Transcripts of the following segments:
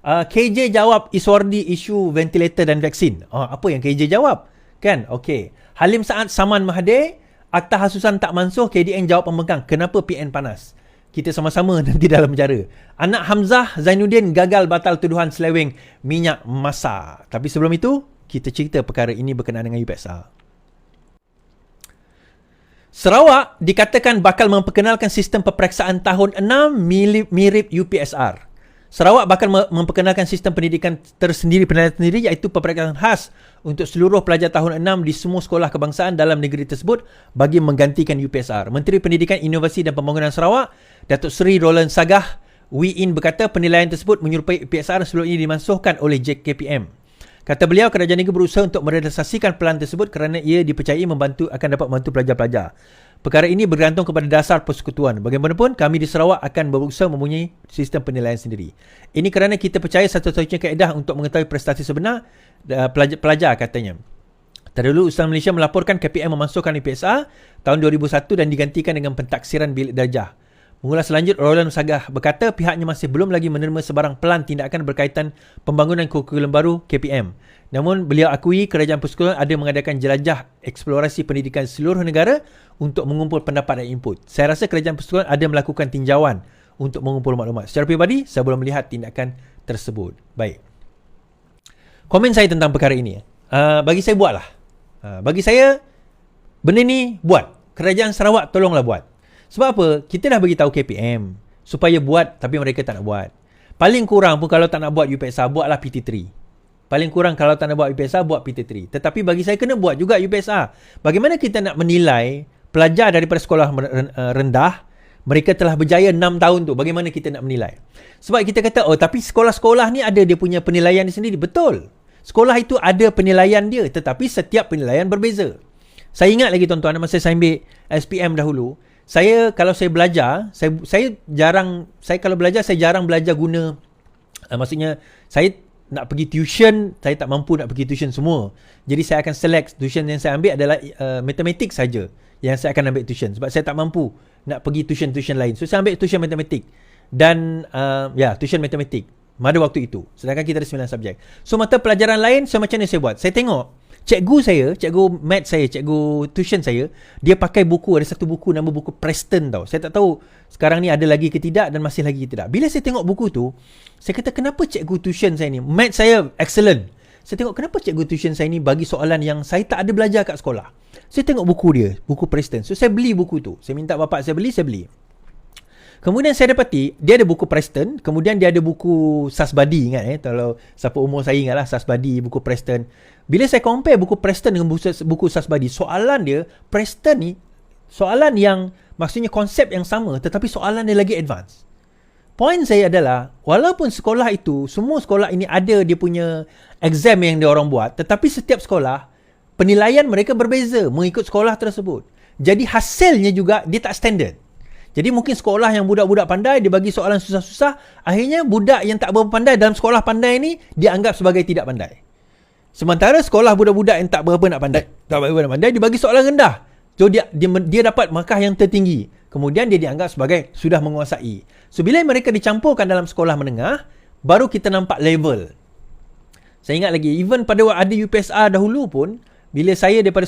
KJ jawab Iswardi isu ventilator dan vaksin. Apa yang KJ jawab? Kan? Okey. Halim Saad Saman Mahathir, Akta Hasusan tak mansuh, KDN jawab pembengkang. Kenapa PN panas? Kita sama-sama nanti dalam penjara. Anak Hamzah Zainuddin gagal batal tuduhan seleweng minyak masak. Tapi sebelum itu, kita cerita perkara ini berkenaan dengan UPSR. Sarawak dikatakan bakal memperkenalkan sistem peperiksaan tahun 6 mirip UPSR. Sarawak bakal memperkenalkan sistem pendidikan tersendiri iaitu peperiksaan khas untuk seluruh pelajar tahun 6 di semua sekolah kebangsaan dalam negeri tersebut bagi menggantikan UPSR. Menteri Pendidikan, Inovasi dan Pembangunan Sarawak, Datuk Seri Roland Sagah Wee-In berkata penilaian tersebut menyerupai UPSR sebelum ini dimansuhkan oleh JKPM. Kata beliau, kerajaan negeri berusaha untuk merealisasikan pelan tersebut kerana ia dipercayai akan dapat membantu pelajar-pelajar. Perkara ini bergantung kepada dasar persekutuan. Bagaimanapun, kami di Sarawak akan berusaha mempunyai sistem penilaian sendiri. Ini kerana kita percaya satu-satunya kaedah untuk mengetahui prestasi sebenar pelajar, katanya. Terdahulu, Ustaz Malaysia melaporkan KPM memasukkan UPSR tahun 2001 dan digantikan dengan pentaksiran bilik darjah. Mengulas selanjut, Roland Sagah berkata pihaknya masih belum lagi menerima sebarang pelan tindakan berkaitan pembangunan kurikulum baru KPM. Namun, beliau akui kerajaan persekutuan ada mengadakan jelajah eksplorasi pendidikan seluruh negara untuk mengumpul pendapat dan input. Saya rasa kerajaan persekutuan ada melakukan tinjauan untuk mengumpul maklumat. Secara peribadi, saya belum melihat tindakan tersebut. Baik. Komen saya tentang perkara ini. Bagi saya, buatlah. Bagi saya, benda ni buat. Kerajaan Sarawak tolonglah buat. Sebab apa? Kita dah bagi tahu KPM supaya buat, tapi mereka tak nak buat. Paling kurang pun kalau tak nak buat UPSR, buatlah PT3. Paling kurang kalau tak nak buat UPSR, buat PT3. Tetapi bagi saya kena buat juga UPSR. Bagaimana kita nak menilai pelajar daripada sekolah rendah, mereka telah berjaya 6 tahun tu, bagaimana kita nak menilai? Sebab kita kata, tapi sekolah-sekolah ni ada dia punya penilaian dia sendiri. Betul. Sekolah itu ada penilaian dia, tetapi setiap penilaian berbeza. Saya ingat lagi tuan-tuan, masa saya ambil SPM dahulu, kalau saya belajar, saya kalau belajar saya jarang belajar guna, maksudnya saya nak pergi tuition, saya tak mampu nak pergi tuition semua. Jadi saya akan select tuition yang saya ambil adalah matematik saja yang saya akan ambil tuition, sebab saya tak mampu nak pergi tuition lain. So saya ambil tuition matematik dan tuition matematik pada waktu itu. Sedangkan kita ada 9 subjek. So mata pelajaran lain, so macam mana saya buat? Saya tengok cikgu math saya, cikgu tuition saya, dia pakai buku, ada satu buku nama buku Preston tau. Saya tak tahu sekarang ni ada lagi ke tidak dan masih lagi ke tidak. Bila saya tengok buku tu, saya kata kenapa cikgu tuition saya ni, math saya excellent. Saya tengok kenapa cikgu tuition saya ni bagi soalan yang saya tak ada belajar kat sekolah. Saya tengok buku dia, buku Preston. So saya beli buku tu. Saya minta bapak saya beli. Kemudian saya dapati dia ada buku Preston, kemudian dia ada buku Sasbadi, ingat kalau siapa umur saya ingatlah Sasbadi, buku Preston. Bila saya compare buku Preston dengan buku Sasbadi, soalan dia Preston ni soalan yang maksudnya konsep yang sama tetapi soalan dia lagi advance. Poin saya adalah walaupun sekolah itu, semua sekolah ini ada dia punya exam yang dia orang buat, tetapi setiap sekolah penilaian mereka berbeza mengikut sekolah tersebut. Jadi hasilnya juga dia tak standard. Jadi mungkin sekolah yang budak-budak pandai, dia bagi soalan susah-susah, akhirnya budak yang tak berapa pandai dalam sekolah pandai ni dia anggap sebagai tidak pandai. Sementara sekolah budak-budak yang tak berapa nak pandai, dia bagi soalan rendah. So dia dapat markah yang tertinggi. Kemudian dia dianggap sebagai sudah menguasai. So bila mereka dicampurkan dalam sekolah menengah, baru kita nampak level. Saya ingat lagi, even pada ada UPSR dahulu pun, bila saya daripada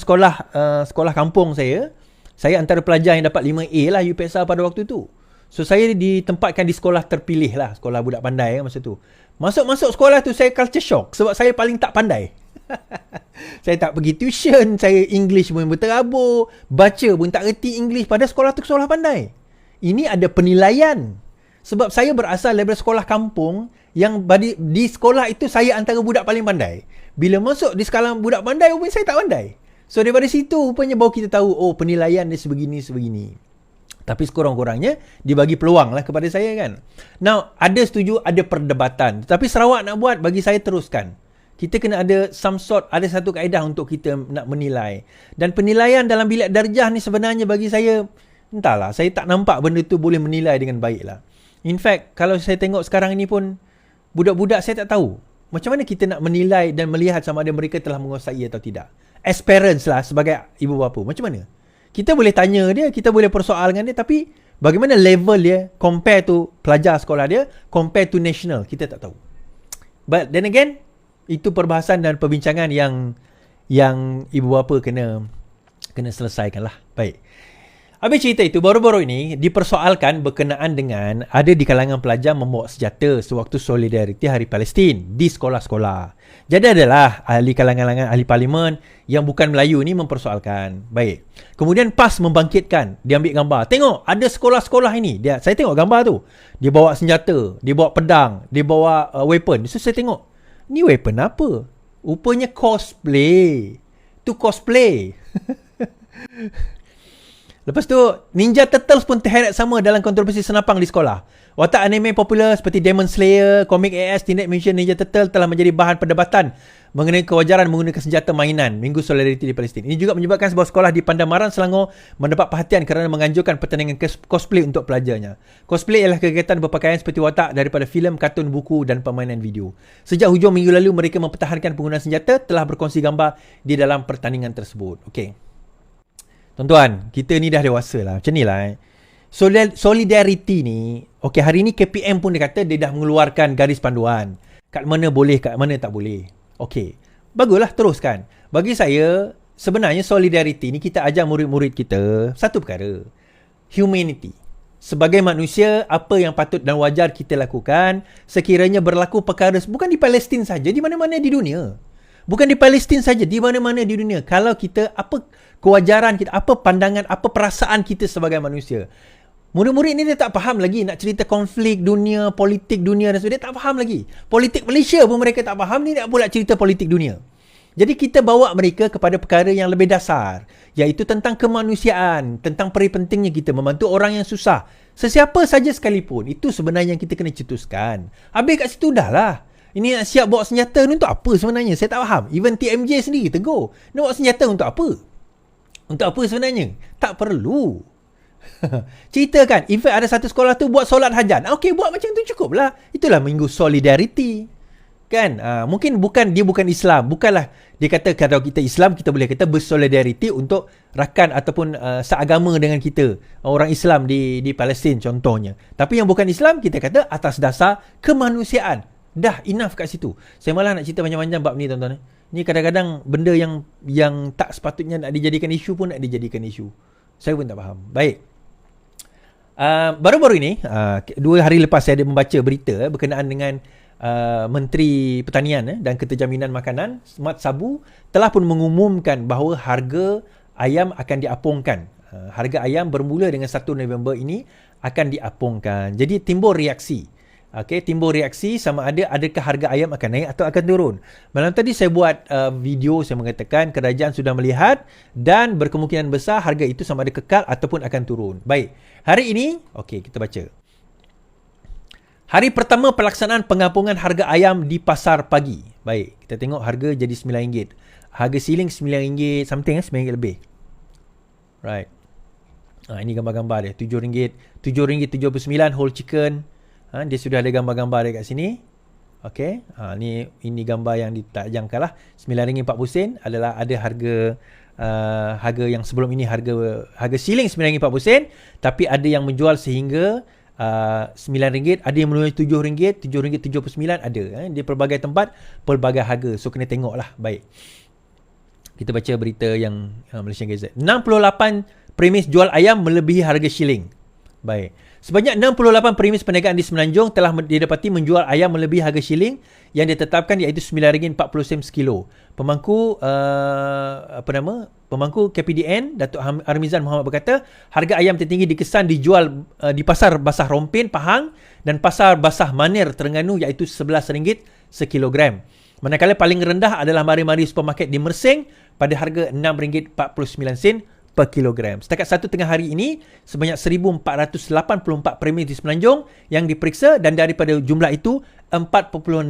sekolah kampung saya antara pelajar yang dapat 5A lah UPSR pada waktu tu. So saya ditempatkan di sekolah terpilih lah, sekolah budak pandai masa tu. Masuk sekolah tu saya culture shock sebab saya paling tak pandai. Saya tak pergi tuition, saya English pun berterabur, baca pun tak reti English, pada sekolah tu sekolah pandai. Ini ada penilaian. Sebab saya berasal daripada sekolah kampung yang di sekolah itu saya antara budak paling pandai. Bila masuk di skala budak pandai, rupanya saya tak pandai. So daripada situ rupanya baru kita tahu, penilaian dia sebegini. Tapi sekurang-kurangnya dia bagi peluang lah kepada saya kan. Now, ada setuju, ada perdebatan. Tapi Sarawak nak buat, bagi saya teruskan. Kita kena ada ada satu kaedah untuk kita nak menilai. Dan penilaian dalam bilik darjah ni sebenarnya bagi saya, entahlah, saya tak nampak benda tu boleh menilai dengan baik lah. In fact, kalau saya tengok sekarang ini pun, budak-budak saya tak tahu macam mana kita nak menilai dan melihat sama ada mereka telah menguasai atau tidak. As parents lah, sebagai ibu bapa, macam mana? Kita boleh tanya dia, kita boleh persoal dengan dia, tapi bagaimana level dia compare to pelajar sekolah dia, compare to national, kita tak tahu. But then again, itu perbahasan dan perbincangan yang ibu bapa kena selesaikan lah. Baik. Habis cerita itu, baru-baru ini dipersoalkan berkenaan dengan ada di kalangan pelajar membawa senjata sewaktu solidariti Hari Palestin di sekolah-sekolah. Jadi adalah ahli kalangan ahli parlimen yang bukan Melayu ni mempersoalkan. Baik. Kemudian PAS membangkitkan, dia ambil gambar. Tengok, ada sekolah-sekolah ini. Saya tengok gambar tu. Dia bawa senjata, dia bawa pedang, dia bawa weapon. So saya tengok, ni weapon apa? Rupanya cosplay. Tu cosplay. Lepas tu, Ninja Turtles pun terheret sama dalam kontroversi senapang di sekolah. Watak anime popular seperti Demon Slayer, Comic AS, Teenage Mutant Ninja Turtle telah menjadi bahan perdebatan mengenai kewajaran menggunakan senjata mainan Minggu Solidariti di Palestin. Ini juga menyebabkan sebuah sekolah di Pandamaran, Selangor mendapat perhatian kerana menganjurkan pertandingan cosplay untuk pelajarnya. Cosplay ialah kegiatan berpakaian seperti watak daripada filem, kartun, buku dan permainan video. Sejak hujung minggu lalu, mereka mempertahankan penggunaan senjata telah berkongsi gambar di dalam pertandingan tersebut. Okey. Tuan-tuan, kita ni dah dewasa lah. Macam ni lah. Solidariti ni, okey, hari ni KPM pun dia kata dia dah mengeluarkan garis panduan. Kat mana boleh, kat mana tak boleh. Okey, baguslah, teruskan. Bagi saya, sebenarnya solidariti ni kita ajar murid-murid kita satu perkara. Humanity. Sebagai manusia, apa yang patut dan wajar kita lakukan sekiranya berlaku perkara, bukan di Palestin saja, di mana-mana di dunia. Bukan di Palestin saja, di mana-mana di dunia. Kalau kita, apa kewajaran kita, apa pandangan, apa perasaan kita sebagai manusia. Murid-murid ni dia tak faham lagi nak cerita konflik dunia, politik dunia dan sebagainya. Dia tak faham lagi. Politik Malaysia pun mereka tak faham, ni nak pula cerita politik dunia. Jadi kita bawa mereka kepada perkara yang lebih dasar, iaitu tentang kemanusiaan, tentang peri pentingnya kita membantu orang yang susah. Sesiapa saja sekalipun, itu sebenarnya yang kita kena cetuskan. Habis kat situ dah lah. Ini nak siap bawa senjata ni untuk apa sebenarnya? Saya tak faham. Even TMJ sendiri tegur. Nak bawa senjata untuk apa? Untuk apa sebenarnya? Tak perlu. Ceritakan. In fact, ada satu sekolah tu buat solat hajat. Okey, buat macam tu cukup lah. Itulah Minggu Solidariti. Kan? Mungkin dia bukan Islam. Bukanlah dia kata kalau kita Islam, kita boleh kata bersolidariti untuk rakan ataupun seagama dengan kita. Orang Islam di Palestin contohnya. Tapi yang bukan Islam, kita kata atas dasar kemanusiaan. Dah enough kat situ. Saya malah nak cerita panjang-panjang bab ni, tuan-tuan. Ni kadang-kadang benda yang tak sepatutnya nak dijadikan isu pun nak dijadikan isu. Saya pun tak faham. Baik. Baru-baru ini, 2 hari lepas saya ada membaca berita berkenaan dengan Menteri Pertanian dan Keterjaminan Makanan, Mat Sabu, telah pun mengumumkan bahawa harga ayam akan diapungkan. Harga ayam bermula dengan 1 November ini akan diapungkan. Jadi timbul reaksi. Okey, timbul reaksi sama adakah harga ayam akan naik atau akan turun. Malam tadi saya buat video, saya mengatakan kerajaan sudah melihat dan berkemungkinan besar harga itu sama ada kekal ataupun akan turun. Baik, hari ini, okey, kita baca. Hari pertama pelaksanaan pengampungan harga ayam di pasar pagi. Baik, kita tengok harga jadi RM9. Harga siling RM9 something, RM9 lebih. Right. Ini gambar-gambar dia. RM7. RM7.79 whole chicken. Dia sudah ada gambar-gambar dekat sini. Okey. Ini gambar yang ditajamkan lah. RM9.40 adalah ada harga yang sebelum ini harga siling RM9.40, tapi ada yang menjual sehingga RM9, ada yang menjual RM7, RM7.79 ada. Di pelbagai tempat, pelbagai harga. So kena tengok lah. Baik. Kita baca berita yang Malaysian Gazette. 68 premis jual ayam melebihi harga shilling. Baik. Sebanyak 68 premis perniagaan di Semenanjung telah didapati menjual ayam melebihi harga shilling yang ditetapkan, iaitu RM9.40 sekilo. Pemangku KPDN Datuk Armizan Muhammad berkata, harga ayam tertinggi dikesan dijual di Pasar Basah Rompin Pahang dan Pasar Basah Manir Terengganu, iaitu RM11 sekilogram. Manakala paling rendah adalah mari-mari supermarket di Mersing pada harga RM6.49 per kilogram. Setakat satu tengah hari ini, sebanyak 1,484 premis di Semenanjung yang diperiksa, dan daripada jumlah itu 4.6%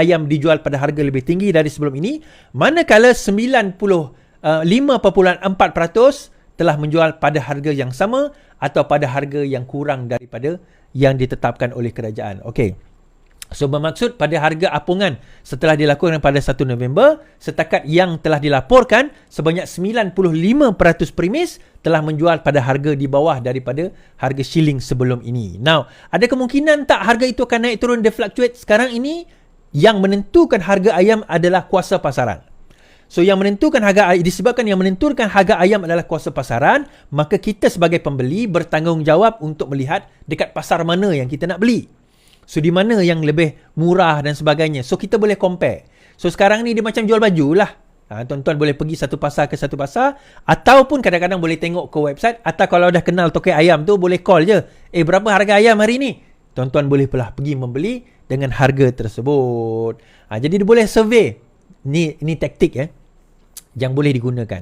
ayam dijual pada harga lebih tinggi dari sebelum ini, manakala 95.4% telah menjual pada harga yang sama atau pada harga yang kurang daripada yang ditetapkan oleh kerajaan. Okey. So bermaksud pada harga apungan setelah dilakukan pada 1 November, setakat yang telah dilaporkan sebanyak 95% premis telah menjual pada harga di bawah daripada harga shilling sebelum ini. Now, ada kemungkinan tak harga itu akan naik turun, dia fluctuate sekarang ini? yang menentukan harga ayam adalah kuasa pasaran. So yang menentukan harga, disebabkan yang menentukan harga ayam adalah kuasa pasaran, maka kita sebagai pembeli bertanggungjawab untuk melihat dekat pasar mana yang kita nak beli. So di mana yang lebih murah dan sebagainya. So kita boleh compare. So sekarang ni dia macam jual baju lah. Tuan-tuan boleh pergi satu pasar ke satu pasar, ataupun kadang-kadang boleh tengok ke website, atau kalau dah kenal tokai ayam tu boleh call je. Berapa harga ayam hari ni? Tuan-tuan boleh pula pergi membeli dengan harga tersebut. Jadi dia boleh survey. Ni taktik yang boleh digunakan.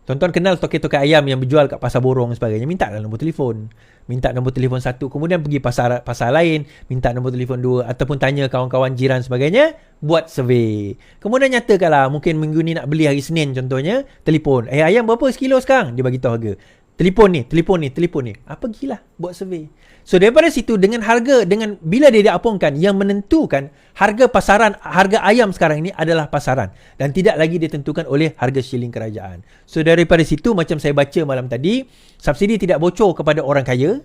Tuan-tuan kenal tokai-tokai ayam yang berjual kat pasar borong dan sebagainya, minta nombor telefon. Minta nombor telefon satu, kemudian pergi pasar lain, minta nombor telefon dua, ataupun tanya kawan-kawan jiran sebagainya, buat survey. Kemudian nyatakanlah, mungkin minggu ni nak beli hari Senin contohnya, telefon. Ayam berapa sekilo sekarang? Dia bagi tahu harga. Telefon ni. Pergilah buat survey. So daripada situ, dengan harga, bila dia diapungkan, yang menentukan harga pasaran, harga ayam sekarang ini adalah pasaran dan tidak lagi ditentukan oleh harga shilling kerajaan. So daripada situ, macam saya baca malam tadi, subsidi tidak bocor kepada orang kaya,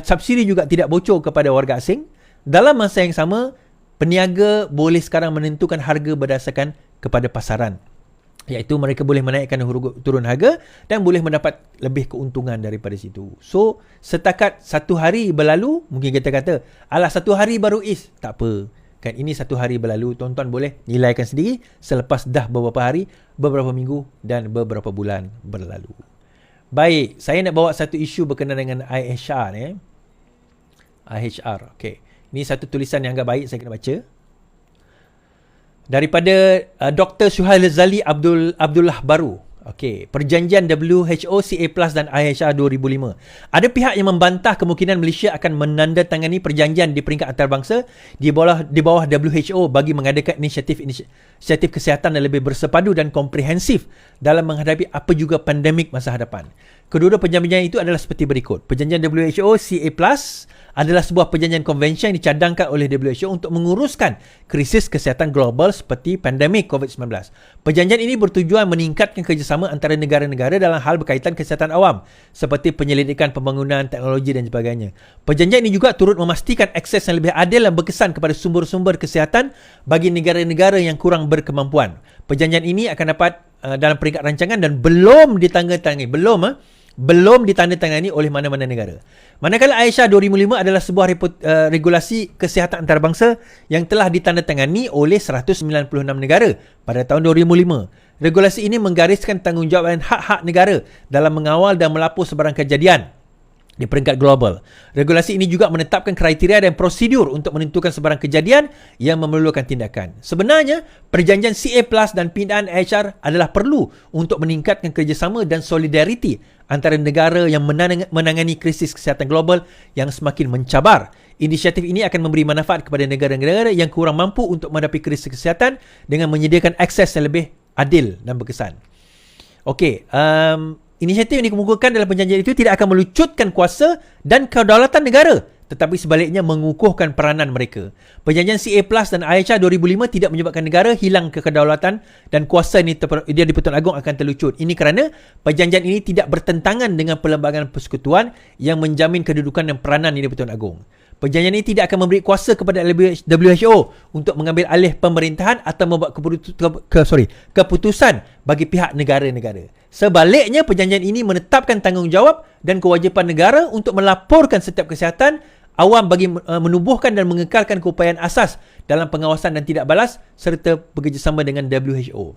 subsidi juga tidak bocor kepada warga asing. Dalam masa yang sama, peniaga boleh sekarang menentukan harga berdasarkan kepada pasaran, iaitu mereka boleh menaikkan turun harga dan boleh mendapat lebih keuntungan daripada situ. So setakat satu hari berlalu, mungkin kita kata, alah satu hari baru tak apa kan, ini satu hari berlalu. Tuan-tuan boleh nilaikan sendiri selepas dah beberapa hari, beberapa minggu dan beberapa bulan berlalu. Baik, saya nak bawa satu isu berkenaan dengan IHR ni. IHR, okey. Ini satu tulisan yang agak baik, saya kena baca. Daripada Dr. Suhail Zali Abdullah Baru. Okey, perjanjian WHO, CA+ dan IHR 2005. Ada pihak yang membantah kemungkinan Malaysia akan menandatangani perjanjian di peringkat antarabangsa di bawah WHO bagi mengadakan inisiatif kesihatan yang lebih bersepadu dan komprehensif dalam menghadapi apa juga pandemik masa hadapan. Kedua-dua perjanjian itu adalah seperti berikut. Perjanjian WHO, CA+ adalah sebuah perjanjian konvensyen yang dicadangkan oleh WHO untuk menguruskan krisis kesihatan global seperti pandemik COVID-19. Perjanjian ini bertujuan meningkatkan kerjasama antara negara-negara dalam hal berkaitan kesihatan awam seperti penyelidikan, pembangunan, teknologi dan sebagainya. Perjanjian ini juga turut memastikan akses yang lebih adil dan berkesan kepada sumber-sumber kesihatan bagi negara-negara yang kurang berkemampuan. Perjanjian ini akan dapat dalam peringkat rancangan dan belum ditandatangani oleh mana-mana negara. Manakala IHR 2005 adalah sebuah regulasi kesihatan antarabangsa yang telah ditandatangani oleh 196 negara pada tahun 2005. Regulasi ini menggariskan tanggungjawab dan hak-hak negara dalam mengawal dan melapor sebarang kejadian di peringkat global. Regulasi ini juga menetapkan kriteria dan prosedur untuk menentukan sebarang kejadian yang memerlukan tindakan. Sebenarnya, perjanjian CA+ dan pindaan IHR adalah perlu untuk meningkatkan kerjasama dan solidariti antara negara yang menangani krisis kesihatan global yang semakin mencabar. Inisiatif ini akan memberi manfaat kepada negara-negara yang kurang mampu untuk menghadapi krisis kesihatan dengan menyediakan akses yang lebih adil dan berkesan. Okey, inisiatif yang dikemukakan dalam perjanjian itu tidak akan melucutkan kuasa dan kedaulatan negara, tetapi sebaliknya mengukuhkan peranan mereka. Perjanjian CA+ dan IHR 2005 tidak menyebabkan negara hilang kedaulatan dan kuasa ini dia di Pertuan Agong akan terlucut. Ini kerana perjanjian ini tidak bertentangan dengan perlembagaan persekutuan yang menjamin kedudukan dan peranan di Pertuan Agong. Perjanjian ini tidak akan memberi kuasa kepada WHO untuk mengambil alih pemerintahan atau membuat keputusan bagi pihak negara-negara. Sebaliknya, perjanjian ini menetapkan tanggungjawab dan kewajipan negara untuk melaporkan setiap kesihatan awam bagi menubuhkan dan mengekalkan keupayaan asas dalam pengawasan dan tidak balas serta bekerjasama dengan WHO.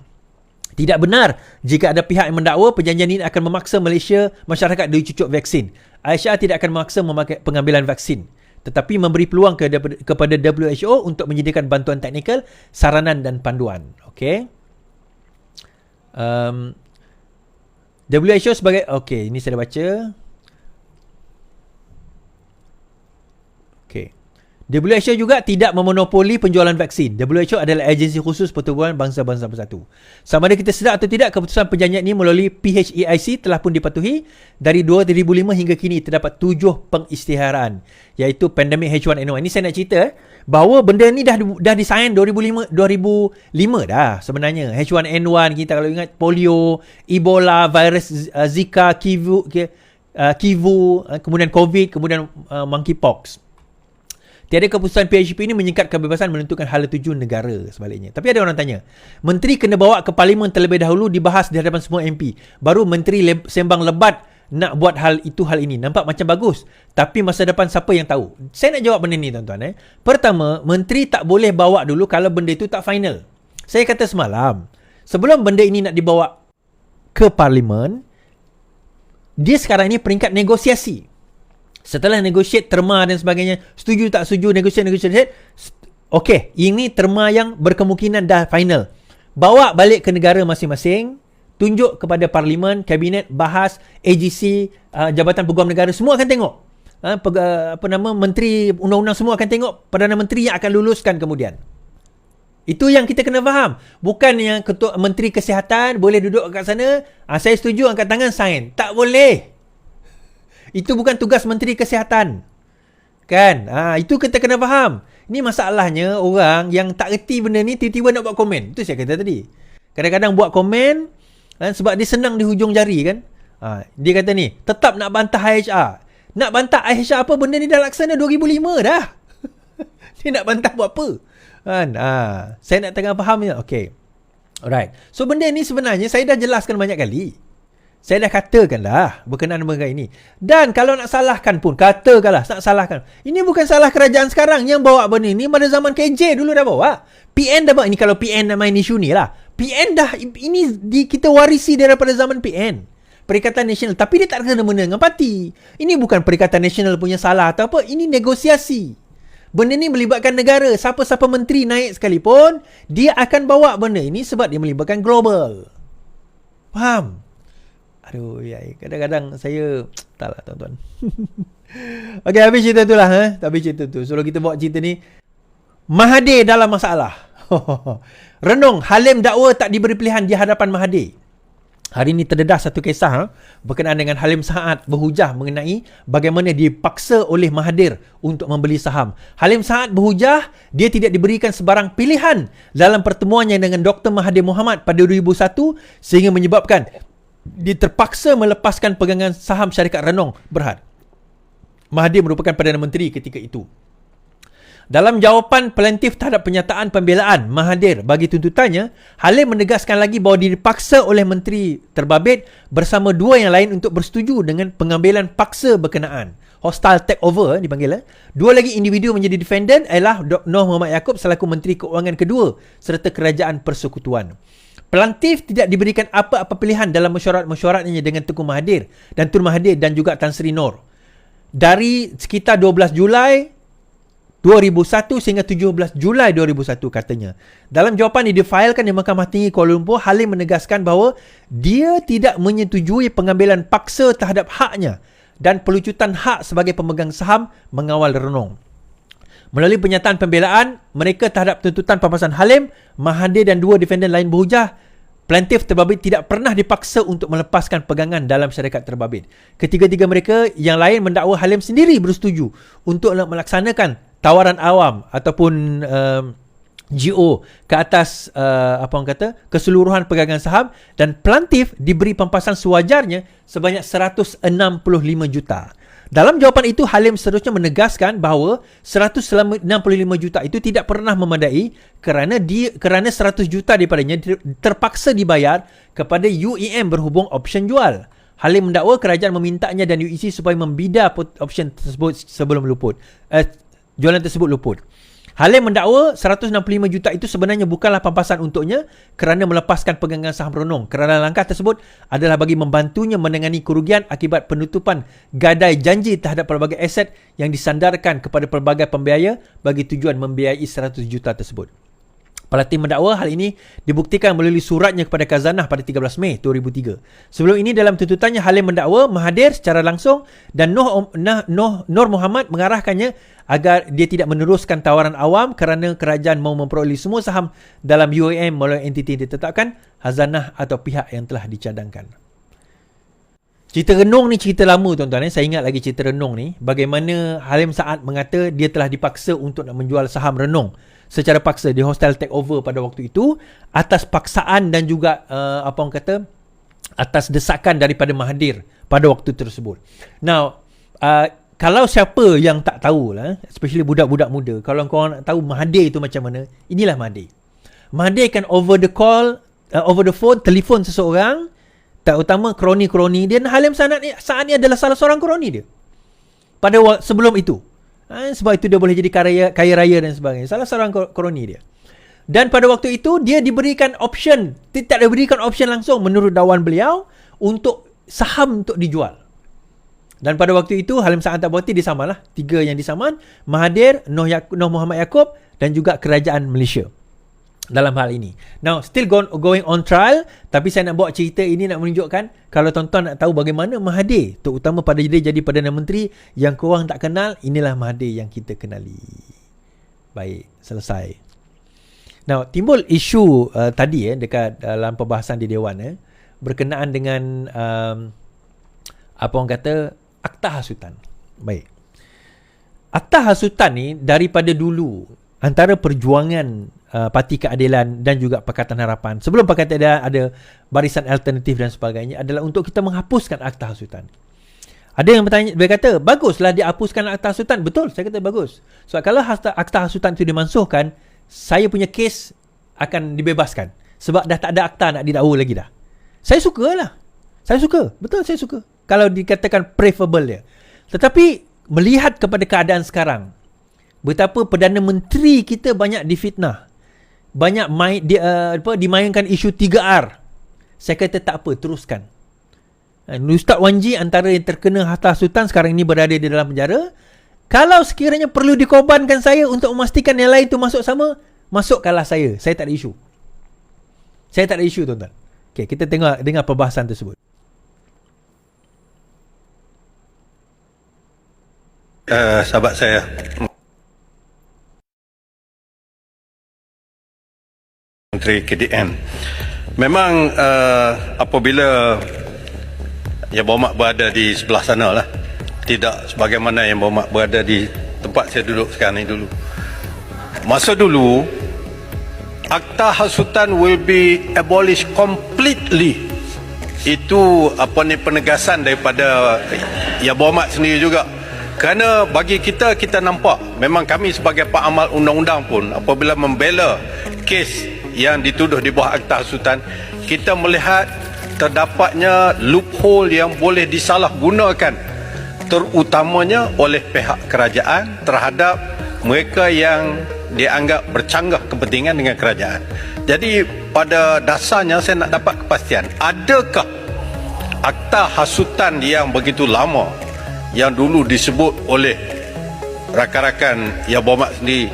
Tidak benar jika ada pihak yang mendakwa perjanjian ini akan memaksa masyarakat dicucuk vaksin. IHR tidak akan memaksa memakai pengambilan vaksin, tetapi memberi peluang kepada WHO untuk menyediakan bantuan teknikal, saranan dan panduan. Okey. WHO sebagai... Okey, ini saya dah baca. Okey. WHO juga tidak memonopoli penjualan vaksin. WHO adalah agensi khusus Pertubuhan Bangsa-Bangsa Bersatu. Sama ada kita sedar atau tidak, keputusan perjanjian ini melalui PHEIC telah pun dipatuhi. Dari 2005 hingga kini terdapat 7 pengisytiharan, iaitu pandemik H1N1. Ini saya nak cerita bahawa benda ni dah disign 2005 dah sebenarnya. H1N1, kita kalau ingat polio, Ebola, virus Zika, Kivu, kemudian COVID, kemudian monkeypox. Tiada keputusan PHP ini menyekat kebebasan menentukan hala tuju negara sebaliknya. Tapi ada orang tanya, menteri kena bawa ke parlimen terlebih dahulu, dibahas di hadapan semua MP. Baru menteri sembang lebat nak buat hal ini. Nampak macam bagus, tapi masa depan siapa yang tahu? Saya nak jawab benda ni tuan-tuan. Pertama, menteri tak boleh bawa dulu kalau benda itu tak final. Saya kata semalam, sebelum benda ini nak dibawa ke parlimen, dia sekarang ni peringkat negosiasi. Setelah negotiate terma dan sebagainya, setuju tak setuju, negotiate, okey, ini terma yang berkemungkinan dah final. Bawa balik ke negara masing-masing, tunjuk kepada parlimen, kabinet, bahas, AGC, Jabatan Peguam Negara, semua akan tengok. Menteri undang-undang semua akan tengok, Perdana Menteri yang akan luluskan kemudian. Itu yang kita kena faham. Bukan yang ketua Menteri Kesihatan boleh duduk kat sana, saya setuju, angkat tangan, sign. Tak boleh. Itu bukan tugas Menteri Kesihatan. Kan? Itu kita kena faham. Ini masalahnya orang yang tak erti benda ni tiba-tiba nak buat komen. Itu saya kata tadi. Kadang-kadang buat komen sebab dia senang di hujung jari kan. Dia kata ni, tetap nak bantah IHR. Nak bantah IHR apa? Benda ni dah laksana 2005 dah. Dia nak bantah buat apa? Kan? Saya nak tengah faham je. Okay. Alright. So benda ni sebenarnya saya dah jelaskan banyak kali. Saya dah katakan dah berkenaan dengan ini. Dan kalau nak salahkan pun, katakanlah nak salahkan. Ini bukan salah kerajaan sekarang yang bawa benda ni. Pada zaman KJ dulu dah bawa. PN dah bawa. Ini kalau PN nak main isu ni lah. PN dah, ini kita warisi daripada zaman PN. Perikatan Nasional. Tapi dia tak kena benda dengan parti. Ini bukan Perikatan Nasional punya salah atau apa. Ini negosiasi. Benda ni melibatkan negara. Siapa-siapa menteri naik sekalipun, dia akan bawa benda ini sebab dia melibatkan global. Faham? Aduh, kadang-kadang saya tak lah tuan-tuan. Okey, habis cerita tu lah. Habis cerita tu. So, kita bawa cerita ni. Mahathir dalam masalah. Renung, Halim dakwa tak diberi pilihan di hadapan Mahathir. Hari ini terdedah satu kisah berkenaan dengan Halim Saad berhujah mengenai bagaimana dipaksa oleh Mahathir untuk membeli saham. Halim Saad berhujah dia tidak diberikan sebarang pilihan dalam pertemuannya dengan Dr. Mahathir Mohamad pada 2001 sehingga menyebabkan dia terpaksa melepaskan pegangan saham syarikat Renong Berhad. Mahathir merupakan Perdana Menteri ketika itu. Dalam jawapan plaintiff terhadap pernyataan pembelaan Mahathir bagi tuntutannya, Halim menegaskan lagi bahawa dia dipaksa oleh Menteri Terbabit bersama dua yang lain untuk bersetuju dengan pengambilan paksa berkenaan. Hostile takeover dipanggil. Dua lagi individu menjadi defendant ialah Noh Muhammad Yaakob selaku Menteri Keuangan kedua serta Kerajaan Persekutuan. Plaintiff tidak diberikan apa-apa pilihan dalam mesyuaratnya dengan Tengku Mahathir dan Tun Mahathir dan juga Tan Sri Nor. Dari sekitar 12 Julai 2001 sehingga 17 Julai 2001 katanya. Dalam jawapan yang difailkan di Mahkamah Tinggi Kuala Lumpur, Halim menegaskan bahawa dia tidak menyetujui pengambilan paksa terhadap haknya dan pelucutan hak sebagai pemegang saham mengawal Renong. Melalui pernyataan pembelaan mereka terhadap tuntutan pampasan Halim, Mahathir dan dua defendant lain berhujah, plaintiff Terbabit tidak pernah dipaksa untuk melepaskan pegangan dalam syarikat Terbabit. Ketiga-tiga mereka yang lain mendakwa Halim sendiri bersetuju untuk melaksanakan tawaran awam ataupun GO ke atas keseluruhan pegangan saham dan plaintiff diberi pampasan sewajarnya sebanyak 165 juta. Dalam jawapan itu, Halim seterusnya menegaskan bahawa 165 juta itu tidak pernah memadai kerana 100 juta daripadanya terpaksa dibayar kepada UEM berhubung option jual. Halim mendakwa kerajaan memintanya dan UEC supaya membida option tersebut sebelum jualan tersebut luput. Halim mendakwa 165 juta itu sebenarnya bukanlah pampasan untuknya kerana melepaskan pegangan saham Renong. Kerana langkah tersebut adalah bagi membantunya menangani kerugian akibat penutupan gadai janji terhadap pelbagai aset yang disandarkan kepada pelbagai pembiaya bagi tujuan membiayai 100 juta tersebut. Pelatih mendakwa hal ini dibuktikan melalui suratnya kepada Khazanah pada 13 Mei 2003. Sebelum ini dalam tuntutannya, Halim mendakwa Mahathir secara langsung dan Nur Muhammad mengarahkannya agar dia tidak meneruskan tawaran awam kerana kerajaan mahu memperoleh semua saham dalam UEM melalui entiti yang ditetapkan, Khazanah atau pihak yang telah dicadangkan. Cerita Renong ni cerita lama tuan-tuan. Saya ingat lagi cerita Renong ni. Bagaimana Halim Saad mengata dia telah dipaksa untuk nak menjual saham Renong secara paksa di hostile takeover pada waktu itu atas paksaan dan juga atas desakan daripada Mahathir pada waktu tersebut. Now, kalau siapa yang tak tahu lah, especially budak-budak muda, kalau korang nak tahu Mahathir itu macam mana, inilah Mahathir. Mahathir kan over the phone, telefon seseorang, terutama kroni-kroni dia. Halim saat ni adalah salah seorang kroni dia pada sebelum itu. Sebab itu dia boleh jadi kaya raya dan sebagainya. Salah seorang kroni dia. Dan pada waktu itu dia diberikan option, tidak diberikan option langsung menurut dakwaan beliau untuk saham untuk dijual. Dan pada waktu itu Halim Sa'ad Tabawati disamalah. 3 yang disaman, Mahathir, Noh Muhammad Yaakob dan juga kerajaan Malaysia dalam hal ini. Now still going on trial, tapi saya nak bawa cerita ini nak menunjukkan kalau tuan-tuan nak tahu bagaimana Mahathir, terutama pada dia jadi Perdana Menteri yang korang tak kenal, inilah Mahathir yang kita kenali. Baik, selesai. Now timbul isu tadi dekat dalam perbahasan di Dewan berkenaan dengan apa orang kata Akta Hasutan. Baik. Akta Hasutan ni daripada dulu antara perjuangan Parti Keadilan dan juga Pakatan Harapan, sebelum Pakatan Keadilan ada Barisan Alternatif dan sebagainya, adalah untuk kita menghapuskan Akta Hasutan. Ada yang bertanya, dia kata baguslah dihapuskan Akta Hasutan. Betul, saya kata bagus. Sebab kalau Akta Hasutan itu dimansuhkan, saya punya kes akan dibebaskan. Sebab dah tak ada akta nak didakwa lagi dah. Saya sukalah. Saya suka. Betul, saya suka. Kalau dikatakan preferable dia. Tetapi melihat kepada keadaan sekarang, betapa Perdana Menteri kita banyak difitnah, banyak dimainkan isu 3R. Saya kata tak apa, teruskan. Ustaz Wan G antara yang terkena Akta Hasutan sekarang ini berada di dalam penjara. Kalau sekiranya perlu dikorbankan saya untuk memastikan yang lain tu masuk sama, masukkanlah saya. Saya tak ada isu. Saya tak ada isu, tuan-tuan. Okay, kita dengar perbahasan tersebut. Sahabat saya, Menteri KDN, memang apabila Yang Berhormat berada di sebelah sana lah, tidak sebagaimana Yang Berhormat berada di tempat saya duduk sekarang ni dulu. Masa dulu Akta Hasutan will be abolished completely. Itu penegasan daripada Yang Berhormat sendiri juga. Kerana bagi kita nampak, memang kami sebagai pengamal undang-undang pun apabila membela kes yang dituduh di bawah Akta Hasutan, kita melihat terdapatnya loophole yang boleh disalahgunakan, terutamanya oleh pihak kerajaan terhadap mereka yang dianggap bercanggah kepentingan dengan kerajaan. Jadi pada dasarnya saya nak dapat kepastian, adakah Akta Hasutan yang begitu lama, yang dulu disebut oleh rakan-rakan Yang Berhormat sendiri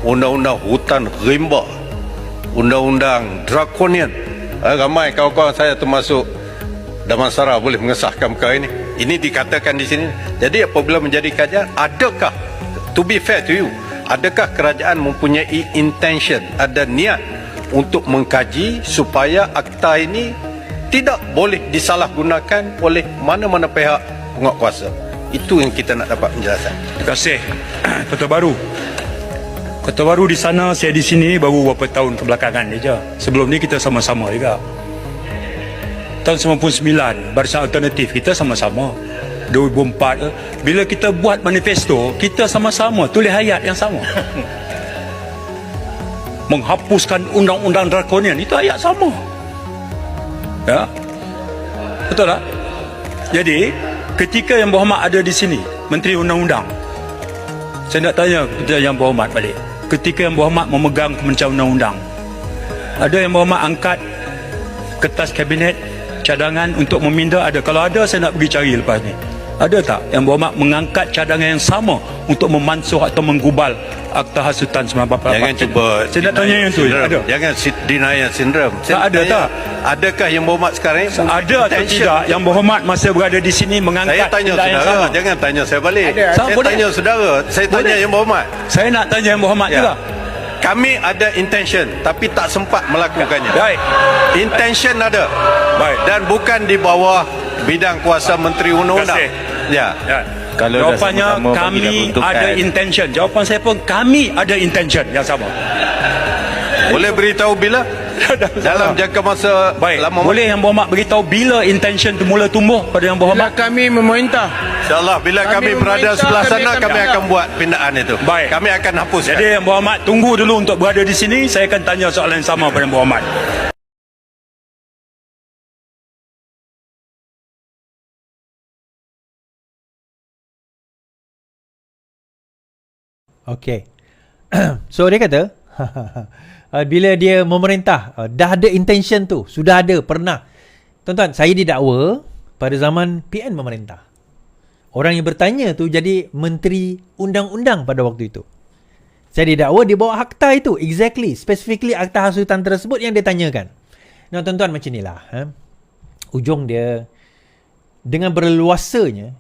Undang-Undang Hutan Rimba, Undang-Undang Draconian, ramai kawan-kawan saya termasuk Damansara boleh mengesahkan perkara ini. Ini dikatakan di sini. Jadi apabila menjadi kajian, adakah, to be fair to you, adakah kerajaan mempunyai intention, ada niat untuk mengkaji supaya akta ini tidak boleh disalahgunakan oleh mana-mana pihak penguatkuasa? Itu yang kita nak dapat penjelasan. Terima kasih. Kota Baru di sana, saya di sini baru beberapa tahun kebelakangan je. Sebelum ni kita sama-sama juga. Tahun 99 Barisan Alternatif kita sama-sama. 2004 bila kita buat manifesto, kita sama-sama tulis ayat yang sama. Menghapuskan undang-undang drakonian, itu ayat sama. Ya. Betul tak? Jadi ketika Yang Berhormat ada di sini, Menteri Undang-Undang, saya nak tanya kepada Yang Berhormat balik. Ketika Yang Berhormat memegang Kementerian Undang-Undang, ada Yang Berhormat angkat kertas kabinet cadangan untuk meminda? Ada? Kalau ada, saya nak pergi cari lepas ni. Ada tak Yang Berhormat mengangkat cadangan yang sama untuk memansuh atau menggubal Akta Hasutan 1948? Jangan cuba, saya nak tanya yang tu. Ada? Jangan denial syndrome. Tak ada tak? Adakah Yang Berhormat sekarang ini ada atau tidak Yang Berhormat masa berada di sini mengangkat? Saya tanya saudara, jangan tanya saya balik. Saya tanya saudara, saya tanya Yang Berhormat. Saya nak tanya Yang Berhormat juga. Kami ada intention tapi tak sempat melakukannya. Baik. Intention ada. Baik. Dan bukan di bawah bidang kuasa Menteri Undang-Undang. Ya. Kalau jawapannya kami ada intention. Jawapan saya pun kami ada intention yang sama. Boleh beritahu bila? dalam jangka masa Baik, lama. boleh Yang Berhormat beritahu bila intention tu mula tumbuh pada Yang Bila Berhormat? kami memerintah. InsyaAllah bila kami Kami berada memerintah, sebelah sana, kami kami akan akan buat pindaan itu. Baik. Kami akan hapuskan. Jadi Yang Berhormat tunggu dulu untuk berada di sini. Saya akan tanya soalan yang sama pada Yang Berhormat. Okey. So dia kata bila dia memerintah dah ada intention tu, sudah ada, pernah. Tuan-tuan, saya didakwa pada zaman PN memerintah. Orang yang bertanya tu jadi menteri undang-undang pada waktu itu. Saya didakwa dia bawa akta itu, exactly, specifically akta hasutan tersebut yang dia tanyakan. Nah tuan-tuan, macam inilah ujung dia dengan berleluasanya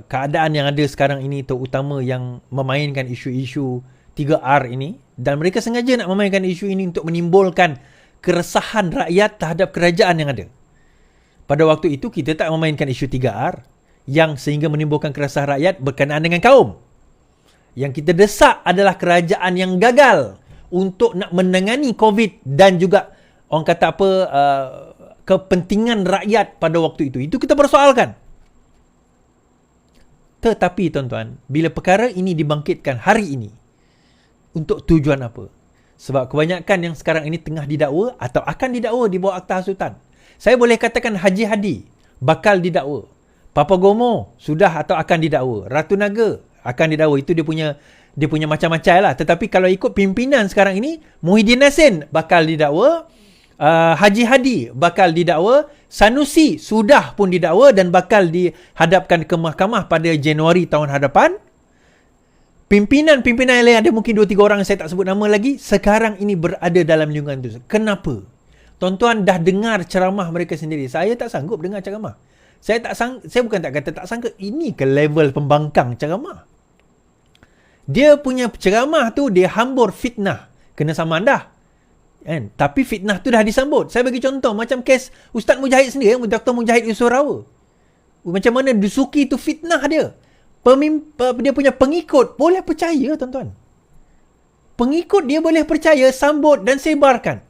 keadaan yang ada sekarang ini, terutama yang memainkan isu-isu 3R ini, dan mereka sengaja nak memainkan isu ini untuk menimbulkan keresahan rakyat terhadap kerajaan yang ada. Pada waktu itu kita tak memainkan isu 3R yang sehingga menimbulkan keresahan rakyat berkenaan dengan kaum. Yang kita desak adalah kerajaan yang gagal untuk nak menangani COVID dan juga orang kata apa kepentingan rakyat pada waktu itu. Itu kita persoalkan. Tetapi tuan-tuan, bila perkara ini dibangkitkan hari ini, untuk tujuan apa? Sebab kebanyakan yang sekarang ini tengah didakwa atau akan didakwa di bawah akta hasutan. Saya boleh katakan Haji Hadi bakal didakwa. Papa Gomo sudah atau akan didakwa. Ratu Naga akan didakwa. Itu dia punya macam-macam lah. Tetapi kalau ikut pimpinan sekarang ini, Muhyiddin Yassin bakal didakwa. Haji Hadi bakal didakwa. Sanusi sudah pun didakwa dan bakal dihadapkan ke mahkamah pada Januari tahun hadapan. Pimpinan-pimpinan yang lain, ada mungkin 2-3 orang yang saya tak sebut nama lagi, sekarang ini berada dalam lingkungan itu. Kenapa? Tuan-tuan dah dengar ceramah mereka sendiri. Saya tak sanggup dengar ceramah. Saya bukan tak kata tak sanggup. Ini ke level pembangkang ceramah. Dia punya ceramah tu dia hambur fitnah. Kena saman dah. Kan? Tapi fitnah tu dah disambut. Saya bagi contoh macam kes Ustaz Mujahid sendiri, Dr. Mujahid Yusurawa. Macam mana Dusuki tu fitnah dia. Dia punya pengikut boleh percaya, tuan-tuan. Pengikut dia boleh percaya, sambut dan sebarkan.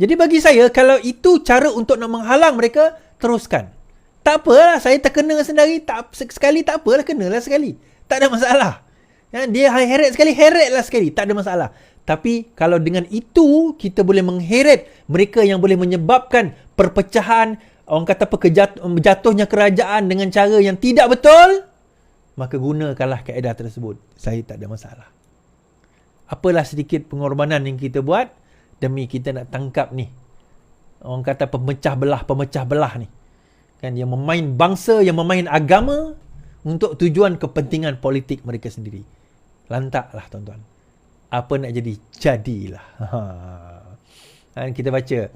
Jadi bagi saya, kalau itu cara untuk nak menghalang mereka, teruskan. Tak apalah, saya terkena sendiri, sekali tak apalah, kenalah sekali. Tak ada masalah. Dia heret sekali, heretlah sekali. Tak ada masalah. Tapi kalau dengan itu, kita boleh mengheret mereka yang boleh menyebabkan perpecahan, orang kata apa, jatuhnya kerajaan dengan cara yang tidak betul, maka gunakanlah kaedah tersebut. Saya tak ada masalah. Apalah sedikit pengorbanan yang kita buat demi kita nak tangkap ni, orang kata pemecah belah ni. Kan, yang memain bangsa, yang memain agama untuk tujuan kepentingan politik mereka sendiri. Lantaklah tuan-tuan. Apa nak jadi, jadilah. Dan kita baca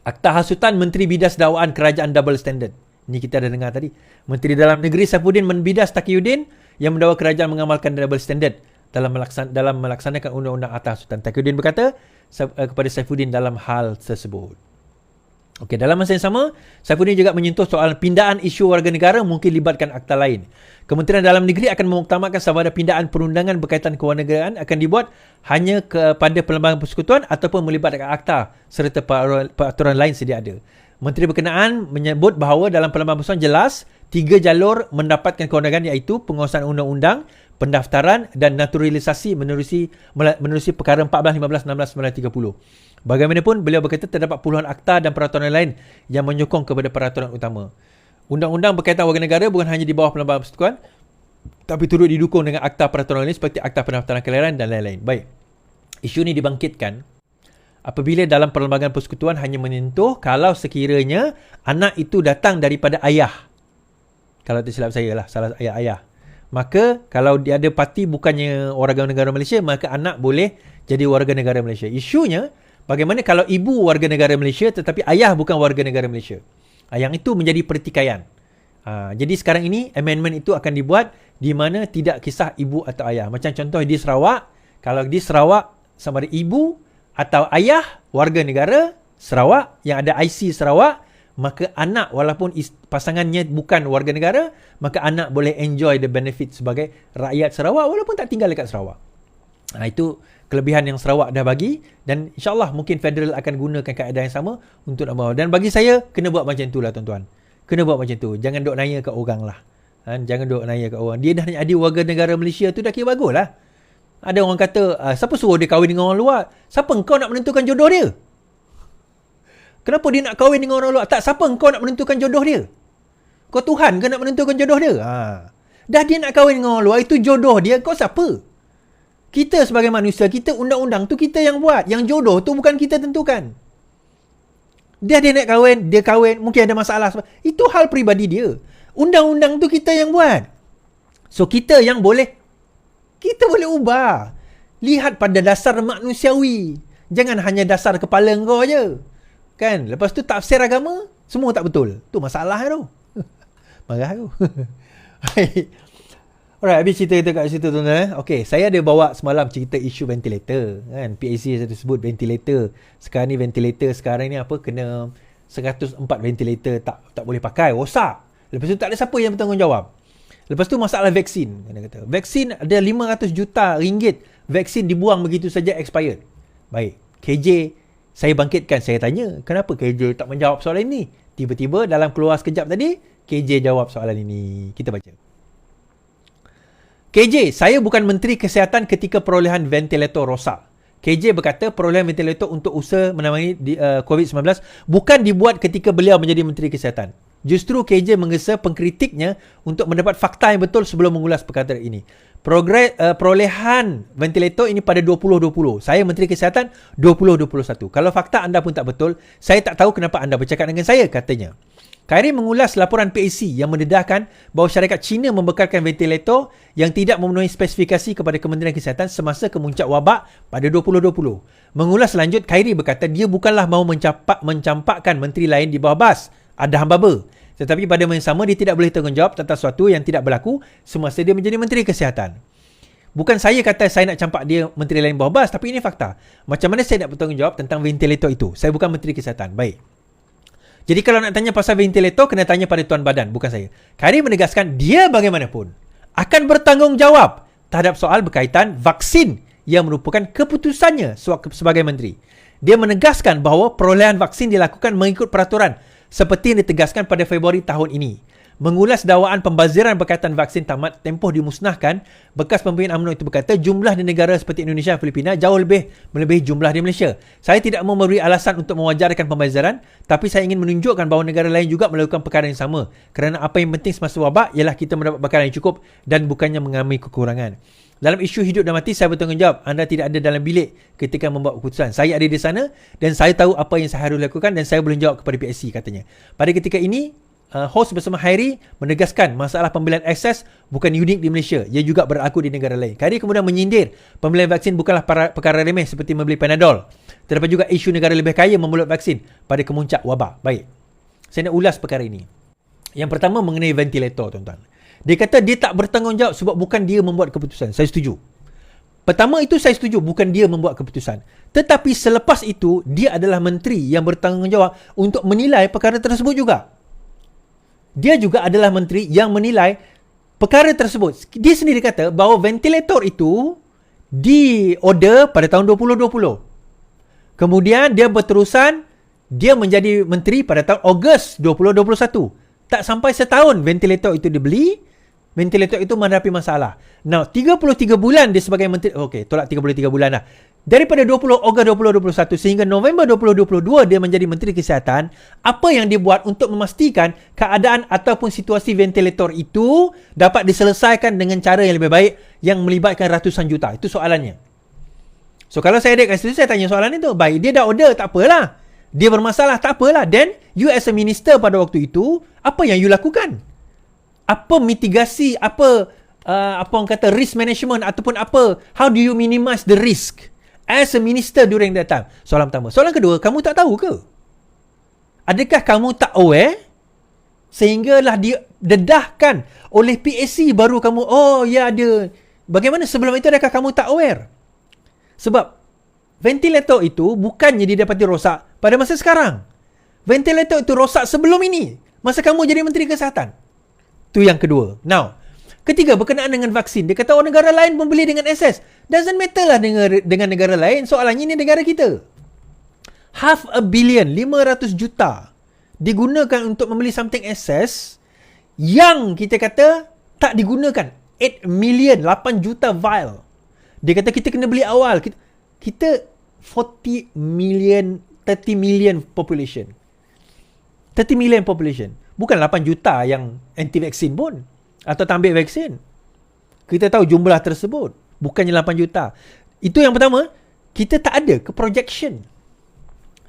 Akta Hasutan Menteri Bidas Dakwaan Kerajaan Double Standard. Ini kita dah dengar tadi. Menteri Dalam Negeri Saifuddin membidas Taqiyuddin yang mendakwa kerajaan mengamalkan double standard dalam melaksanakan undang-undang Akta Hasutan. Taqiyuddin berkata kepada Saifuddin dalam hal tersebut. Okey, dalam masa yang sama, Saifuddin juga menyentuh soal pindaan isu warga negara mungkin libatkan akta lain. Kementerian Dalam Negeri akan memuktamadkan sama ada pindaan perundangan berkaitan kewarganegaraan akan dibuat hanya kepada Perlembagaan Persekutuan ataupun melibatkan akta serta peraturan lain sedia ada. Menteri berkenaan menyebut bahawa dalam Perlembagaan Persekutuan jelas 3 jalur mendapatkan kewarganegaraan iaitu penguasaan undang-undang, pendaftaran dan naturalisasi menerusi perkara 14, 15, 16, 9, 30. Bagaimanapun, beliau berkata terdapat puluhan akta dan peraturan lain yang menyokong kepada peraturan utama. Undang-undang berkaitan warga negara bukan hanya di bawah Perlembagaan Persekutuan, tapi turut didukung dengan akta peraturan lain seperti akta pendaftaran kelahiran dan lain-lain. Baik, isu ini dibangkitkan apabila dalam Perlembagaan Persekutuan hanya menyentuh kalau sekiranya anak itu datang daripada ayah. Kalau tersilap saya lah, salah ayah. Maka kalau dia ada parti bukannya warga negara Malaysia, maka anak boleh jadi warga negara Malaysia. Isunya, bagaimana kalau ibu warga negara Malaysia tetapi ayah bukan warga negara Malaysia? Yang itu menjadi pertikaian. Jadi sekarang ini amendment itu akan dibuat di mana tidak kisah ibu atau ayah. Macam contoh di Sarawak, kalau di Sarawak sama ada ibu atau ayah warga negara Sarawak yang ada IC Sarawak, maka anak walaupun pasangannya bukan warga negara, maka anak boleh enjoy the benefit sebagai rakyat Sarawak walaupun tak tinggal dekat Sarawak. Itu kelebihan yang Sarawak dah bagi, dan insyaAllah mungkin federal akan gunakan kaedah yang sama untuk nak bawa. Dan bagi saya, kena buat macam tu lah tuan-tuan. Kena buat macam tu. Jangan duk naya kat orang lah. Jangan duk naya kat orang. Dia dah jadi warga negara Malaysia tu dah kira bagus lah. Ada orang kata, siapa suruh dia kahwin dengan orang luar? Siapa engkau nak menentukan jodoh dia? Kenapa dia nak kahwin dengan orang luar? Tak, siapa engkau nak menentukan jodoh dia? Kau Tuhan ke nak menentukan jodoh dia? Dah dia nak kahwin dengan orang luar, itu jodoh dia. Kau siapa? Kita sebagai manusia, kita undang-undang tu kita yang buat. Yang jodoh tu bukan kita tentukan. Dia nak kahwin, dia kahwin, mungkin ada masalah. Itu hal peribadi dia. Undang-undang tu kita yang buat. So kita yang boleh, kita boleh ubah. Lihat pada dasar manusiawi. Jangan hanya dasar kepala kau je. Kan? Lepas tu tafsir agama, semua tak betul. Tu masalah tu. Marah aku. Alright, habis cerita kita kat situ tuan-tuan. Okay, saya ada bawa semalam cerita isu ventilator. Kan? PAC saya sebut ventilator. Sekarang ni ventilator sekarang ni apa, kena 104 ventilator tak boleh pakai, rosak. Lepas tu tak ada siapa yang bertanggungjawab. Lepas tu masalah vaksin. Kata. Vaksin ada 500 juta ringgit. Vaksin dibuang begitu saja expired. Baik, KJ saya bangkitkan, saya tanya, kenapa KJ tak menjawab soalan ini? Tiba-tiba dalam keluar sekejap tadi, KJ jawab soalan ini. Kita baca. KJ, saya bukan Menteri Kesihatan ketika perolehan ventilator rosak. KJ berkata perolehan ventilator untuk usaha menangani COVID-19 bukan dibuat ketika beliau menjadi Menteri Kesihatan. Justru KJ menggesa pengkritiknya untuk mendapat fakta yang betul sebelum mengulas perkara ini. Perolehan ventilator ini pada 2020. Saya Menteri Kesihatan 2021. Kalau fakta anda pun tak betul, saya tak tahu kenapa anda bercakap dengan saya, katanya. Khairi mengulas laporan PAC yang mendedahkan bahawa syarikat Cina membekalkan ventilator yang tidak memenuhi spesifikasi kepada Kementerian Kesihatan semasa kemuncak wabak pada 2020. Mengulas lanjut, Khairi berkata dia bukanlah mahu mencampakkan menteri lain di bawah BAS, Adham Baba. Tetapi pada masa yang sama, dia tidak boleh tanggungjawab tentang sesuatu yang tidak berlaku semasa dia menjadi Menteri Kesihatan. Bukan saya kata saya nak campak dia menteri lain bawah BAS, tapi ini fakta. Macam mana saya nak bertanggungjawab tentang ventilator itu? Saya bukan Menteri Kesihatan. Baik. Jadi kalau nak tanya pasal ventilator, kena tanya pada Tuan Badan, bukan saya. Khairi menegaskan dia bagaimanapun akan bertanggungjawab terhadap soal berkaitan vaksin yang merupakan keputusannya sebagai menteri. Dia menegaskan bahawa perolehan vaksin dilakukan mengikut peraturan seperti yang ditegaskan pada Februari tahun ini. Mengulas dakwaan pembaziran berkaitan vaksin tamat tempoh dimusnahkan, bekas pemimpin UMNO itu berkata jumlah di negara seperti Indonesia dan Filipina jauh lebih melebihi jumlah di Malaysia. Saya tidak mahu memberi alasan untuk mewajarkan pembaziran, tapi saya ingin menunjukkan bahawa negara lain juga melakukan perkara yang sama. Kerana apa yang penting semasa wabak ialah kita mendapat makanan yang cukup dan bukannya mengalami kekurangan. Dalam isu hidup dan mati, saya bertanggungjawab. Anda tidak ada dalam bilik ketika membuat keputusan. Saya ada di sana dan saya tahu apa yang saya harus lakukan dan saya boleh jawab kepada PSC, katanya. Pada ketika ini, host bersama Khairi menegaskan masalah pembelian akses bukan unik di Malaysia. Ia juga berlaku di negara lain. Khairi kemudian menyindir pembelian vaksin bukanlah perkara remeh seperti membeli Panadol. Terdapat juga isu negara lebih kaya memulut vaksin pada kemuncak wabak. Baik, saya nak ulas perkara ini. Yang pertama mengenai ventilator, tuan-tuan. Dia kata dia tak bertanggungjawab sebab bukan dia membuat keputusan. Saya setuju. Pertama itu saya setuju, bukan dia membuat keputusan. Tetapi selepas itu, dia adalah menteri yang bertanggungjawab untuk menilai perkara tersebut juga. Dia juga adalah menteri yang menilai perkara tersebut. Dia sendiri kata bahawa ventilator itu di-order pada tahun 2020. Kemudian dia berterusan, dia menjadi menteri pada tahun Ogos 2021. Tak sampai setahun ventilator itu dibeli, ventilator itu menghadapi masalah. Now, 33 bulan dia sebagai menteri, okey, tolak 33 bulan lah. Daripada 20 Ogos 2021 sehingga November 2022 dia menjadi Menteri Kesihatan. Apa yang dia buat untuk memastikan keadaan ataupun situasi ventilator itu dapat diselesaikan dengan cara yang lebih baik yang melibatkan ratusan juta? Itu soalannya. So kalau saya ada kat situ, saya tanya soalan itu. Baik, dia dah order, tak apalah. Dia bermasalah, tak apalah. Then you as a minister pada waktu itu, apa yang you lakukan? Apa mitigasi, apa orang kata risk management ataupun apa, how do you minimize the risk as a minister during that time? Soalan pertama. Soalan kedua, kamu tak tahu ke? Adakah kamu tak aware sehinggalah didedahkan oleh PAC baru kamu, oh ya ada. Bagaimana sebelum itu adakah kamu tak aware? Sebab ventilator itu bukannya didapati rosak pada masa sekarang. Ventilator itu rosak sebelum ini, masa kamu jadi Menteri Kesihatan. Itu yang kedua. Now, Ketiga, berkenaan dengan vaksin. Dia kata negara lain membeli dengan SS. Doesn't matter lah dengan negara lain. Soalannya ini negara kita. 500 million, 500 juta digunakan untuk membeli something SS yang kita kata tak digunakan. 8 million, 8 juta vial. Dia kata kita kena beli awal. Kita 40 million, 30 million population. 30 million population. Bukan 8 juta yang anti-vaksin pun. Atau tak ambil vaksin. Kita tahu jumlah tersebut. Bukannya 8 juta. Itu yang pertama. Kita tak ada ke projection.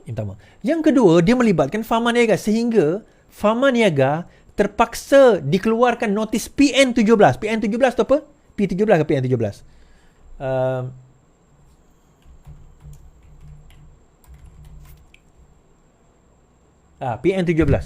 Yang pertama. Yang kedua, dia melibatkan Pharma Niaga. Sehingga Pharma Niaga terpaksa dikeluarkan notis PN17. PN17 tu apa? P17 ke PN17? PN17.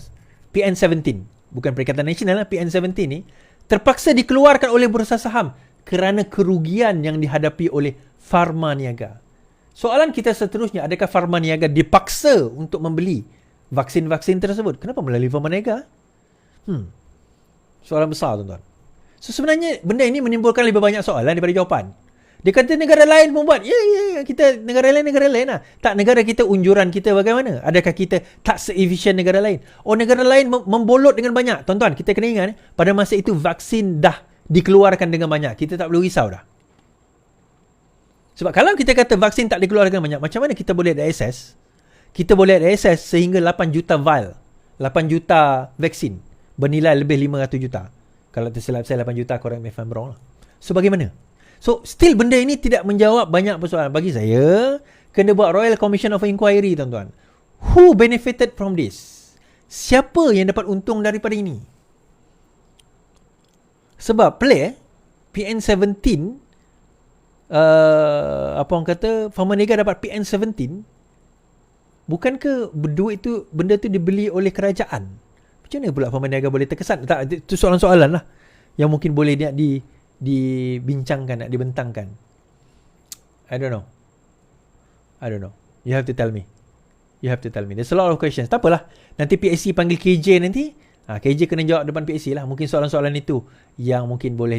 PN17. Bukan Perikatan Nasional lah. PN17 ni terpaksa dikeluarkan oleh Bursa Saham kerana kerugian yang dihadapi oleh Pharma Niaga. Soalan kita seterusnya, adakah Pharma Niaga dipaksa untuk membeli vaksin-vaksin tersebut? Kenapa melalui Pharma Niaga? Soalan besar, tuan-tuan. So, sebenarnya benda ini menimbulkan lebih banyak soalan daripada jawapan. Dia kata negara lain membuat. Ya, kita negara lain lah. Tak, negara kita, unjuran kita bagaimana? Adakah kita tak se-efisien negara lain? Negara lain membolot dengan banyak. Tuan-tuan, kita kena ingat, pada masa itu vaksin dah dikeluarkan dengan banyak. Kita tak perlu risau dah. Sebab kalau kita kata vaksin tak dikeluarkan banyak, macam mana kita boleh ada akses? Kita boleh ada akses sehingga 8 juta vial. 8 juta vaksin. Bernilai lebih 500 juta. Kalau tersilap saya 8 juta, correct me if I'm wrong lah. So, bagaimana? So, still benda ini tidak menjawab banyak persoalan. Bagi saya, kena buat Royal Commission of Inquiry, tuan-tuan. Who benefited from this? Siapa yang dapat untung daripada ini? Sebab PN17, apa orang kata, Pharma Niaga dapat PN17, bukankah benda tu dibeli oleh kerajaan? Macam mana pula Pharma Niaga boleh terkesan? Tak, itu soalan-soalan lah yang mungkin boleh dibincangkan, nak dibentangkan. I don't know. You have to tell me. There's a lot of questions. Tak apalah. Nanti PSC panggil KJ nanti. KJ kena jawab depan PSC lah. Mungkin soalan-soalan itu yang mungkin boleh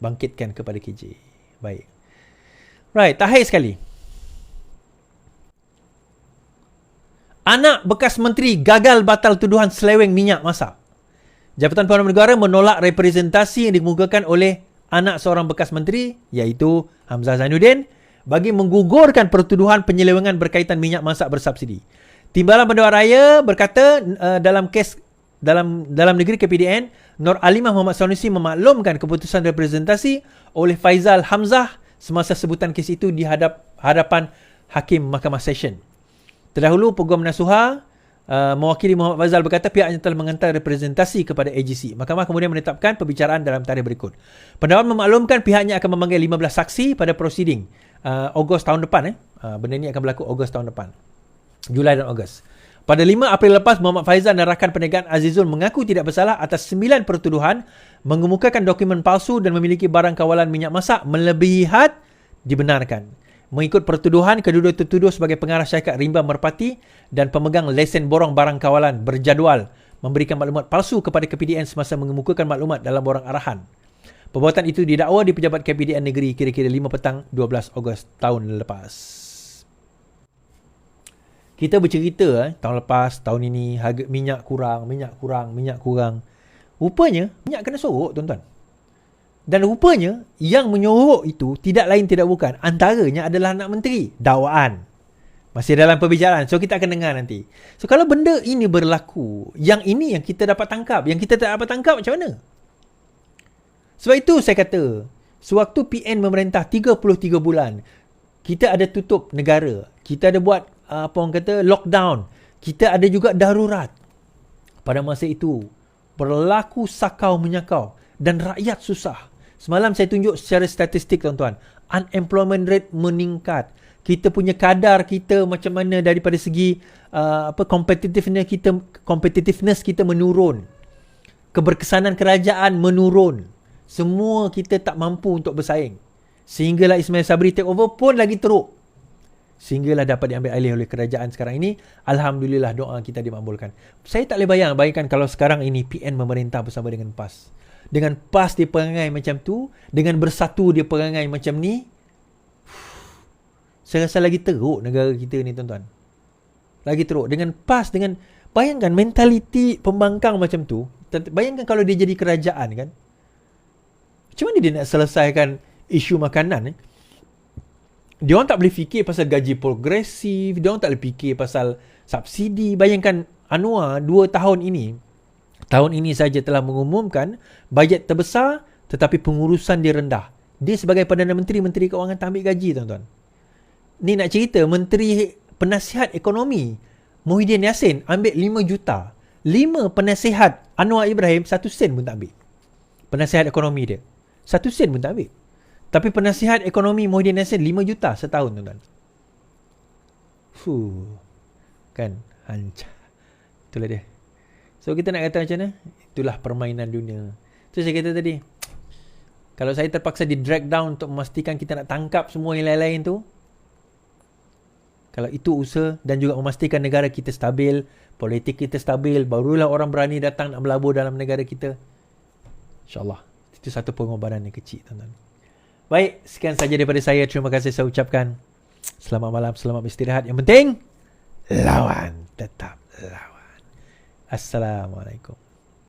bangkitkan kepada KJ. Baik. Right. Terakhir sekali. Anak bekas menteri gagal batal tuduhan seleweng minyak masak. Jabatan Perdana Negara menolak representasi yang dikemukakan oleh anak seorang bekas menteri, iaitu Hamzah Zainuddin, bagi menggugurkan pertuduhan penyelewengan berkaitan minyak masak bersubsidi. Timbalan Pendapat Raya berkata dalam kes dalam negeri KPDN, Nur Alimah Muhammad Sanusi memaklumkan keputusan representasi oleh Faizal Hamzah semasa sebutan kes itu di hadapan Hakim Mahkamah Session. Terdahulu, Peguam Nasuha mewakili Muhammad Faizal berkata pihaknya telah menghantar representasi kepada AGC. Mahkamah kemudian menetapkan pembicaraan dalam tarikh berikut. Pendapat memaklumkan pihaknya akan memanggil 15 saksi pada prosiding Ogos tahun depan. Benda ini akan berlaku Ogos tahun depan. Julai dan Ogos. Pada 5 April lepas, Muhammad Faizal dan rakan perniagaan Azizul mengaku tidak bersalah atas 9 pertuduhan mengemukakan dokumen palsu dan memiliki barang kawalan minyak masak melebihi had dibenarkan. Mengikut pertuduhan, kedua-dua tertuduh sebagai pengarah syarikat rimba merpati dan pemegang lesen borong barang kawalan berjadual memberikan maklumat palsu kepada KPDN semasa mengemukakan maklumat dalam borang arahan. Perbuatan itu didakwa di pejabat KPDN negeri kira-kira 5 petang 12 Ogos tahun lepas. Kita bercerita tahun lepas, tahun ini harga minyak kurang. Rupanya minyak kena sorok, tuan-tuan. Dan rupanya yang menyorok itu tidak lain tidak bukan, antaranya adalah anak menteri. Dakwaan. Masih dalam perbicaraan. So kita akan dengar nanti. So kalau benda ini berlaku, yang ini yang kita dapat tangkap, yang kita tak dapat tangkap macam mana? Sebab itu saya kata, sewaktu PN memerintah 33 bulan, kita ada tutup negara. Kita ada buat apa orang kata lockdown. Kita ada juga darurat. Pada masa itu berlaku sakau menyakau dan rakyat susah. Semalam saya tunjuk secara statistik, tuan-tuan. Unemployment rate meningkat. Kita punya kadar kita macam mana daripada segi competitiveness kita menurun. Keberkesanan kerajaan menurun. Semua kita tak mampu untuk bersaing. Sehinggalah Ismail Sabri take over pun lagi teruk. Sehinggalah dapat diambil alih oleh kerajaan sekarang ini. Alhamdulillah doa kita dimakbulkan. Saya tak boleh bayangkan kalau sekarang ini PN memerintah bersama dengan PAS. dengan PAS dia perangai macam tu, dengan Bersatu dia perangai macam ni, saya rasa lagi teruk negara kita ni tuan-tuan. Lagi teruk. Dengan PAS, dengan bayangkan mentaliti pembangkang macam tu. Bayangkan kalau dia jadi kerajaan kan. Macam mana dia nak selesaikan isu makanan Dia orang tak boleh fikir pasal gaji progresif, dia orang tak boleh fikir pasal subsidi. Bayangkan Anwar 2 tahun ini saja telah mengumumkan bajet terbesar tetapi pengurusan dia rendah. Dia sebagai Perdana Menteri, Menteri Keuangan tak ambil gaji tuan-tuan. Ni nak cerita Menteri Penasihat Ekonomi Muhyiddin Yassin ambil 5 juta. 5 penasihat Anwar Ibrahim 1 sen pun tak ambil. Penasihat ekonomi dia 1 sen pun tak ambil. Tapi penasihat ekonomi Muhyiddin Yassin 5 juta setahun tuan-tuan. Kan hancur. Itulah dia. So kita nak kata macam mana? Itulah permainan dunia. Tu saya kata tadi, kalau saya terpaksa di drag down untuk memastikan kita nak tangkap semua yang lain-lain tu, kalau itu usaha dan juga memastikan negara kita stabil, politik kita stabil, barulah orang berani datang nak melabur dalam negara kita. InsyaAllah. Itu satu pengorbanan yang kecil tuan-tuan. Baik, sekian saja daripada saya. Terima kasih saya ucapkan. Selamat malam, selamat beristirahat. Yang penting, lawan. Tetap lawan. Assalamualaikum.